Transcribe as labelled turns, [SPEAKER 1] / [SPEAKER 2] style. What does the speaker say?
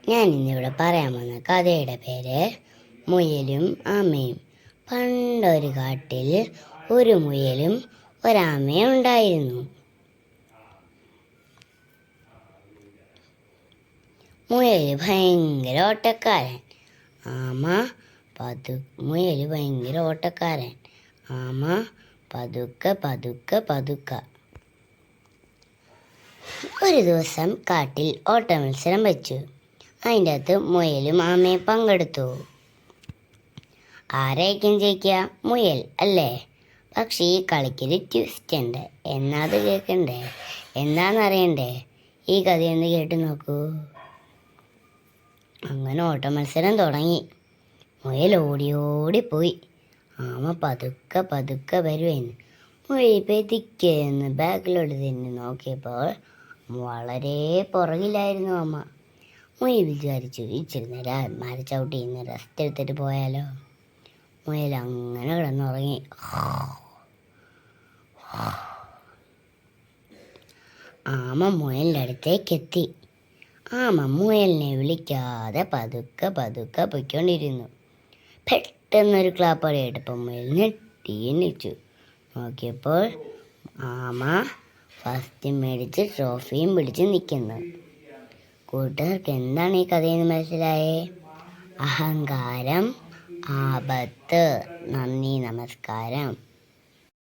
[SPEAKER 1] ഞാൻ ഇന്നിവിടെ പറയാൻ വന്ന കഥയുടെ പേര് മുയലും ആമയും. പണ്ടൊരു കാട്ടിൽ ഒരു മുയലും ഒരാമയും ഉണ്ടായിരുന്നു. മുയൽ ഭയങ്കര ഓട്ടക്കാരൻ. ആമ മുയൽ ഭയങ്കര ഓട്ടക്കാരൻ. ആമ പതുക്കെ പതുക്കെ പതുക്കെ. ഒരു ദിവസം കാട്ടിൽ ഓട്ട മത്സരം വെച്ചു. അതിൻ്റെ അകത്ത് മുയലും ആമയും പങ്കെടുത്തു. ആരായിരിക്കും ജയിക്കുക? മുയൽ അല്ലേ? പക്ഷേ ഈ കളിക്കൊരു ട്വിസ്റ്റ് ഉണ്ട്. എന്നാത് കേൾക്കണ്ടേ? എന്താണെന്നറിയണ്ടേ? ഈ കഥയൊന്ന് കേട്ട് നോക്കൂ. അങ്ങനെ ഓട്ട മത്സരം തുടങ്ങി. മുയൽ ഓടി ഓടിപ്പോയി. ആമ പതുക്കെ പതുക്കെ വരുവായിരുന്നു. മുയൽ പെതിക്കെന്ന് ബാക്കിലോട്ട് തിരിഞ്ഞ് നോക്കിയപ്പോൾ വളരെ പുറകിലായിരുന്നു ആമ. മുയൽ വിചാരിച്ചു, ഇച്ചിരി നേരം മരച്ചവിട്ടി ഇന്ന് റെസ്റ്റ് എടുത്തിട്ട് പോയാലോ. മുയൽ അങ്ങനെ കിടന്നുറങ്ങി. ആമ മുയലിൻ്റെ അടുത്തേക്ക് എത്തി. ആമ മുയലിനെ വിളിക്കാതെ പതുക്കെ പതുക്കെ പൊയ്ക്കൊണ്ടിരുന്നു. പെട്ടെന്നൊരു ക്ലാപ്പടി കേട്ടപ്പോൾ മുയൽ ഞെട്ടി എണീച്ചു. നോക്കിയപ്പോൾ ആമ ഫസ്റ്റ് മേടിച്ച് ട്രോഫിയും പിടിച്ച് നിൽക്കുന്നു. കൂട്ടുകാർക്ക് എന്താണ് ഈ കഥയെന്ന് മനസ്സിലായേ? അഹങ്കാരം ആപത്ത്. നന്ദി, നമസ്കാരം.